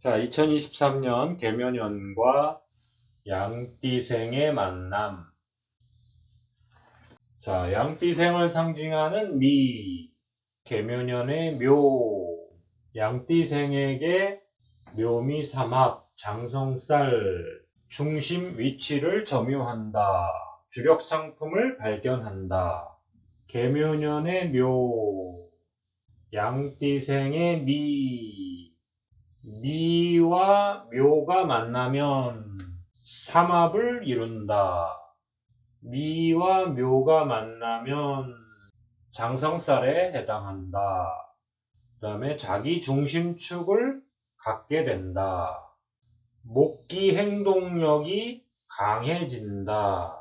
자, 2023년 계묘년과 양띠생의 만남. 자, 양띠생을 상징하는 미, 계묘년의 묘, 양띠생에게 묘미 삼합, 장성쌀, 중심 위치를 점유한다. 주력 상품을 발견한다. 계묘년의 묘, 양띠생의 미, 미와 묘가 만나면 삼합을 이룬다. 미와 묘가 만나면 장성살에 해당한다. 그 다음에 자기 중심축을 갖게 된다. 목기 행동력이 강해진다.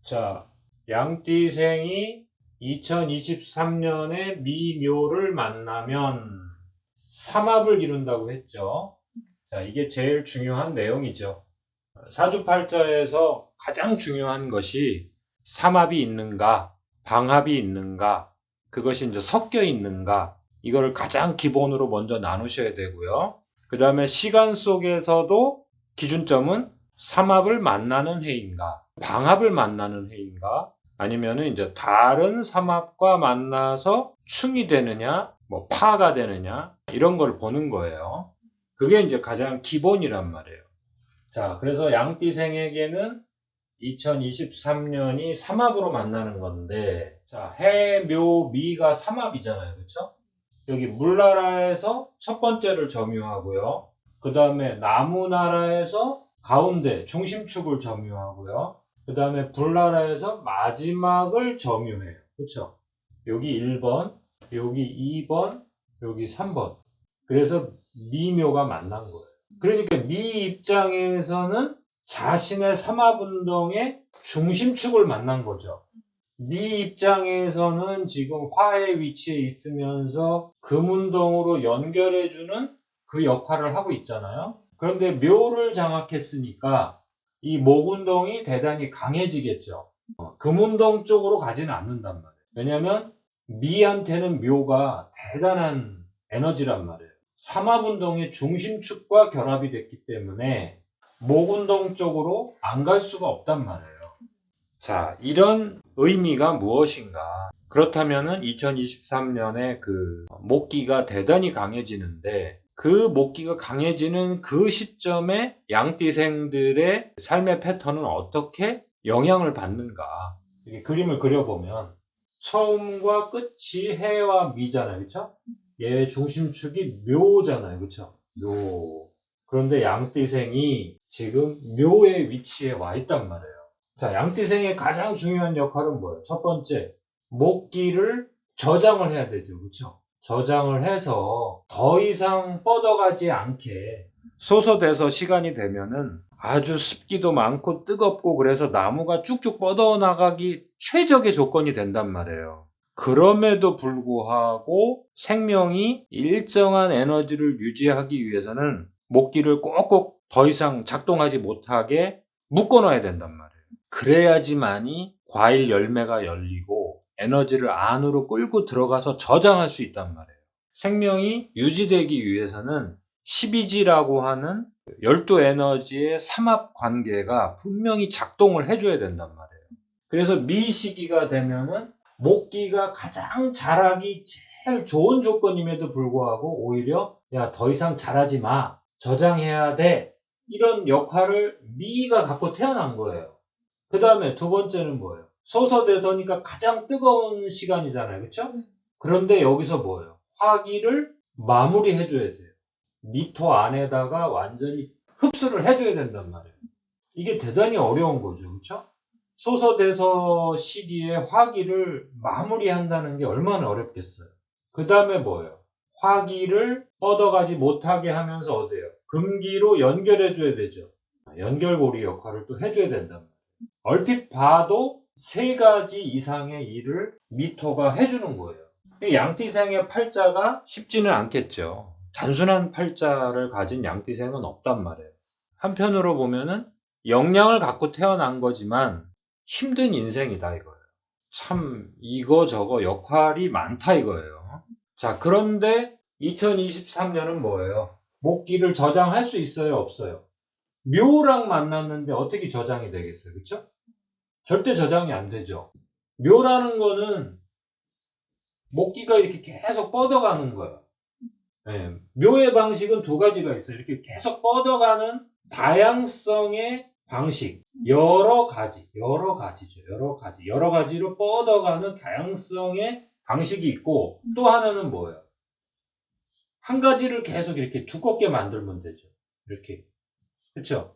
자, 양띠생이 2023년에 미묘를 만나면 삼합을 이룬다고 했죠. 자, 이게 제일 중요한 내용이죠. 사주팔자에서 가장 중요한 것이 삼합이 있는가, 방합이 있는가, 그것이 이제 섞여 있는가, 이거를 가장 기본으로 먼저 나누셔야 되고요. 그 다음에 시간 속에서도 기준점은 삼합을 만나는 해인가, 방합을 만나는 해인가, 아니면은 이제 다른 삼합과 만나서 충이 되느냐, 뭐 파가 되느냐, 이런 걸 보는 거예요. 그게 이제 가장 기본이란 말이에요. 자, 그래서 양띠생에게는 2023년이 삼합으로 만나는 건데, 자, 해, 묘, 미가 삼합이잖아요. 그렇죠? 여기 물나라에서 첫 번째를 점유하고요. 그 다음에 나무나라에서 가운데 중심축을 점유하고요. 그 다음에 불나라에서 마지막을 점유해요. 그쵸? 여기 1번, 여기 2번, 여기 3번. 그래서 미묘가 만난 거예요. 그러니까 미 입장에서는 자신의 삼합운동의 중심축을 만난 거죠. 미 입장에서는 지금 화의 위치에 있으면서 금운동으로 연결해주는 그 역할을 하고 있잖아요. 그런데 묘를 장악했으니까 이 목운동이 대단히 강해지겠죠. 금운동 쪽으로 가지는 않는단 말이에요. 왜냐하면 미한테는 묘가 대단한 에너지란 말이에요. 삼합운동의 중심축과 결합이 됐기 때문에 목운동 쪽으로 안 갈 수가 없단 말이에요. 자, 이런 의미가 무엇인가? 그렇다면은 2023년에 그 목기가 대단히 강해지는데, 그 목기가 강해지는 그 시점에 양띠생들의 삶의 패턴은 어떻게 영향을 받는가? 이렇게 그림을 그려보면 처음과 끝이 해와 미잖아요. 그렇죠? 얘의 중심축이 묘잖아요. 그렇죠? 묘. 그런데 양띠생이 지금 묘의 위치에 와 있단 말이에요. 자, 양띠생의 가장 중요한 역할은 뭐예요? 첫 번째, 목기를 저장을 해야 되죠. 그렇죠? 저장을 해서 더 이상 뻗어가지 않게 소소돼서 시간이 되면은 아주 습기도 많고 뜨겁고 그래서 나무가 쭉쭉 뻗어나가기 최적의 조건이 된단 말이에요. 그럼에도 불구하고 생명이 일정한 에너지를 유지하기 위해서는 목기를 꼭꼭 더 이상 작동하지 못하게 묶어놔야 된단 말이에요. 그래야지만이 과일 열매가 열리고 에너지를 안으로 끌고 들어가서 저장할 수 있단 말이에요. 생명이 유지되기 위해서는 12지라고 하는 12에너지의 삼합 관계가 분명히 작동을 해줘야 된단 말이에요. 그래서 미시기가 되면은 목기가 가장 자라기 제일 좋은 조건임에도 불구하고 오히려 야, 더 이상 자라지 마. 저장해야 돼. 이런 역할을 미가 갖고 태어난 거예요. 그 다음에 두 번째는 뭐예요? 소서대서니까 가장 뜨거운 시간이잖아요. 그렇죠? 그런데 여기서 뭐예요? 화기를 마무리해줘야 돼요. 미토 안에다가 완전히 흡수를 해줘야 된단 말이에요. 이게 대단히 어려운 거죠. 그렇죠? 소서대서 시기에 화기를 마무리한다는 게 얼마나 어렵겠어요. 그 다음에 뭐예요? 화기를 뻗어가지 못하게 하면서 어때요? 금기로 연결해줘야 되죠. 연결고리 역할을 또 해줘야 된단 말이에요. 얼핏 봐도 세 가지 이상의 일을 미토가 해주는 거예요. 양띠생의 팔자가 쉽지는 않겠죠. 단순한 팔자를 가진 양띠생은 없단 말이에요. 한편으로 보면은 역량을 갖고 태어난 거지만 힘든 인생이다 이거예요. 참 이거저거 역할이 많다 이거예요. 자, 그런데 2023년은 뭐예요? 목기를 저장할 수 있어요, 없어요? 묘랑 만났는데 어떻게 저장이 되겠어요? 그쵸? 절대 저장이 안 되죠. 묘라는 거는 목기가 이렇게 계속 뻗어가는 거예요. 네, 묘의 방식은 두 가지가 있어요. 이렇게 계속 뻗어가는 다양성의 방식. 여러 가지죠. 여러 가지로 뻗어가는 다양성의 방식이 있고, 또 하나는 뭐예요? 한 가지를 계속 이렇게 두껍게 만들면 되죠. 이렇게. 그쵸?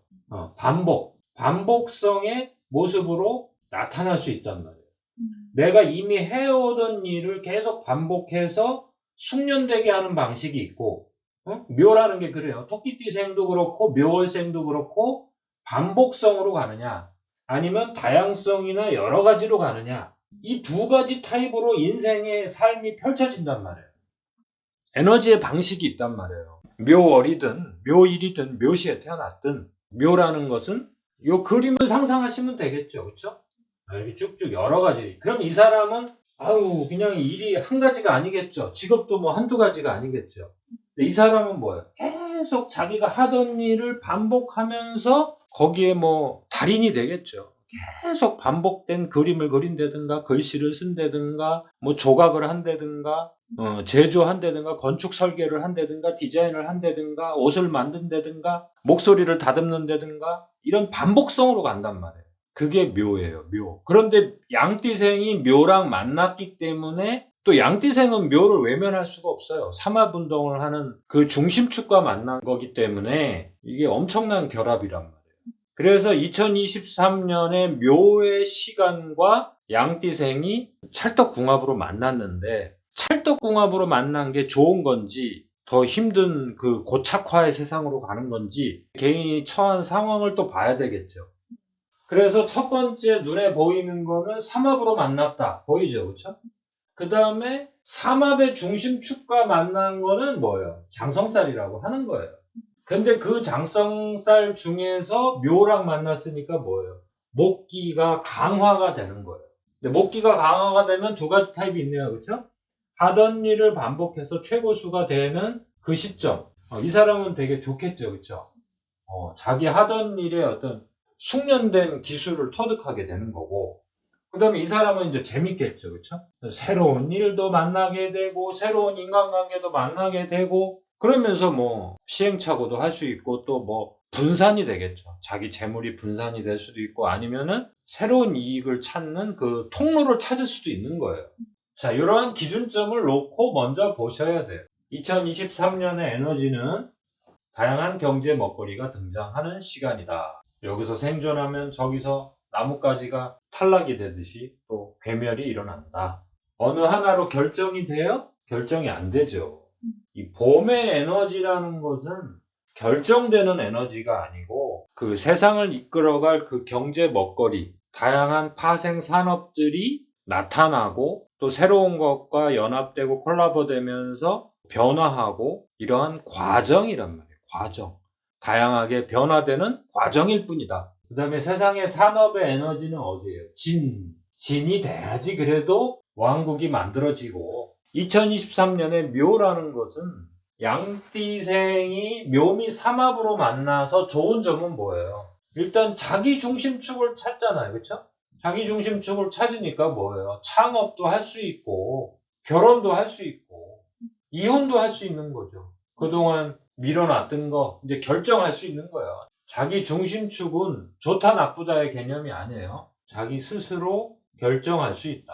반복성의 모습으로 나타날 수 있단 말이에요. 내가 이미 해오던 일을 계속 반복해서 숙련되게 하는 방식이 있고, 묘라는 게 그래요. 토끼띠생도 그렇고 묘월생도 그렇고 반복성으로 가느냐 아니면 다양성이나 여러 가지로 가느냐, 이 두 가지 타입으로 인생의 삶이 펼쳐진단 말이에요. 에너지의 방식이 있단 말이에요. 묘월이든 묘일이든 묘시에 태어났든 묘라는 것은 요 그림을 상상하시면 되겠죠. 그렇죠? 이렇게 쭉쭉 여러 가지. 그럼 이 사람은 그냥 일이 한 가지가 아니겠죠. 직업도 뭐 한두 가지가 아니겠죠. 근데 이 사람은 뭐예요? 계속 자기가 하던 일을 반복하면서 거기에 뭐 달인이 되겠죠. 계속 반복된 그림을 그린다든가 글씨를 쓴다든가 뭐 조각을 한다든가 제조한다든가 건축 설계를 한다든가 디자인을 한다든가 옷을 만든다든가 목소리를 다듬는다든가 이런 반복성으로 간단 말이에요. 그게 묘예요, 묘. 그런데 양띠생이 묘랑 만났기 때문에 또 양띠생은 묘를 외면할 수가 없어요. 삼합운동을 하는 그 중심축과 만난 거기 때문에 이게 엄청난 결합이란 말이에요. 그래서 2023년에 묘의 시간과 양띠생이 찰떡궁합으로 만났는데, 찰떡궁합으로 만난 게 좋은 건지 더 힘든 그 고착화의 세상으로 가는 건지 개인이 처한 상황을 또 봐야 되겠죠. 그래서 첫 번째 눈에 보이는 거는 삼합으로 만났다. 보이죠? 그렇죠? 그 다음에 삼합의 중심축과 만난 거는 뭐예요? 장성살이라고 하는 거예요. 근데 그 장성살 중에서 묘랑 만났으니까 뭐예요? 목기가 강화가 되는 거예요. 근데 목기가 강화가 되면 두 가지 타입이 있네요. 그렇죠? 하던 일을 반복해서 최고수가 되는 그 시점. 이 사람은 되게 좋겠죠. 그렇죠? 자기 하던 일에 어떤 숙련된 기술을 터득하게 되는 거고, 그 다음에 이 사람은 이제 재밌겠죠. 그렇죠? 새로운 일도 만나게 되고 새로운 인간관계도 만나게 되고 그러면서 뭐 시행착오도 할 수 있고 또 뭐 분산이 되겠죠. 자기 재물이 분산이 될 수도 있고 아니면은 새로운 이익을 찾는 그 통로를 찾을 수도 있는 거예요. 자, 이러한 기준점을 놓고 먼저 보셔야 돼요. 2023년의 에너지는 다양한 경제 먹거리가 등장하는 시간이다. 여기서 생존하면 저기서 나뭇가지가 탈락이 되듯이 또 괴멸이 일어난다. 어느 하나로 결정이 돼요? 결정이 안 되죠. 이 봄의 에너지라는 것은 결정되는 에너지가 아니고 그 세상을 이끌어갈 그 경제 먹거리, 다양한 파생 산업들이 나타나고 또 새로운 것과 연합되고 콜라보되면서 변화하고 이러한 과정이란 말이에요. 과정. 다양하게 변화되는 과정일 뿐이다. 그 다음에 세상의 산업의 에너지는 어디예요? 진이 돼야지 그래도 왕국이 만들어지고, 2023년에 묘라는 것은 양띠생이 묘미 삼합으로 만나서 좋은 점은 뭐예요? 일단 자기 중심축을 찾잖아요. 그렇죠? 자기 중심축을 찾으니까 뭐예요? 창업도 할 수 있고 결혼도 할 수 있고 이혼도 할 수 있는 거죠. 그동안 밀어놨던 거 이제 결정할 수 있는 거예요. 자기 중심축은 좋다 나쁘다의 개념이 아니에요. 자기 스스로 결정할 수 있다.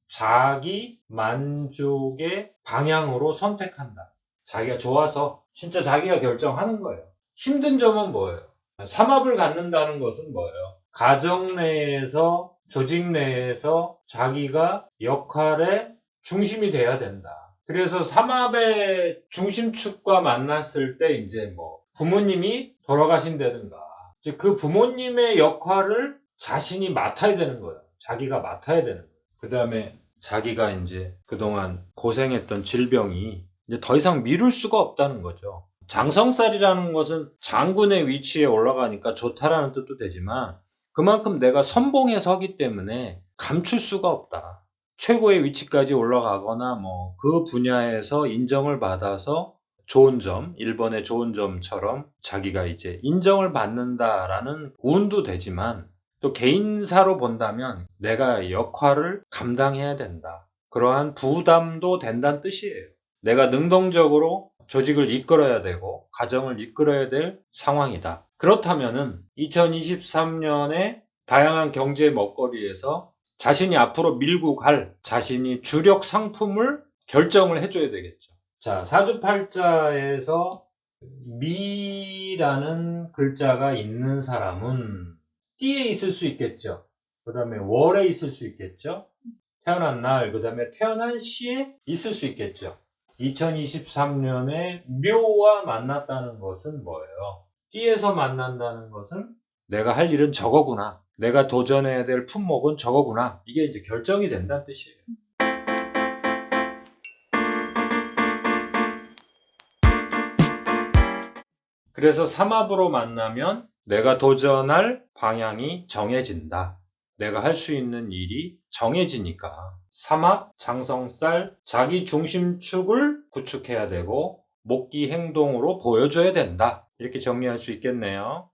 자기 만족의 방향으로 선택한다. 자기가 좋아서 진짜 자기가 결정하는 거예요. 힘든 점은 뭐예요? 삼합을 갖는다는 것은 뭐예요? 가정 내에서, 조직 내에서 자기가 역할의 중심이 돼야 된다. 그래서 삼합의 중심축과 만났을 때 이제 뭐 부모님이 돌아가신다든가 이제 그 부모님의 역할을 자신이 맡아야 되는 거예요. 자기가 맡아야 되는 거예요. 그 다음에 자기가 이제 그동안 고생했던 질병이 이제 더 이상 미룰 수가 없다는 거죠. 장성살이라는 것은 장군의 위치에 올라가니까 좋다라는 뜻도 되지만 그만큼 내가 선봉에 서기 때문에 감출 수가 없다. 최고의 위치까지 올라가거나 뭐 그 분야에서 인정을 받아서 좋은 점, 일본의 좋은 점처럼 자기가 이제 인정을 받는다라는 운도 되지만 또 개인사로 본다면 내가 역할을 감당해야 된다. 그러한 부담도 된다는 뜻이에요. 내가 능동적으로 조직을 이끌어야 되고 가정을 이끌어야 될 상황이다. 그렇다면은 2023년에 다양한 경제 먹거리에서 자신이 앞으로 밀고 갈 자신이 주력 상품을 결정을 해줘야 되겠죠. 자, 사주팔자에서 미라는 글자가 있는 사람은 띠에 있을 수 있겠죠. 그 다음에 월에 있을 수 있겠죠. 태어난 날, 그 다음에 태어난 시에 있을 수 있겠죠. 2023년에 묘와 만났다는 것은 뭐예요? 띠에서 만난다는 것은 내가 할 일은 저거구나. 내가 도전해야 될 품목은 저거구나. 이게 이제 결정이 된다는 뜻이에요. 그래서 삼합으로 만나면 내가 도전할 방향이 정해진다. 내가 할 수 있는 일이 정해지니까 삼합, 장성쌀, 자기 중심축을 구축해야 되고 목기 행동으로 보여줘야 된다. 이렇게 정리할 수 있겠네요.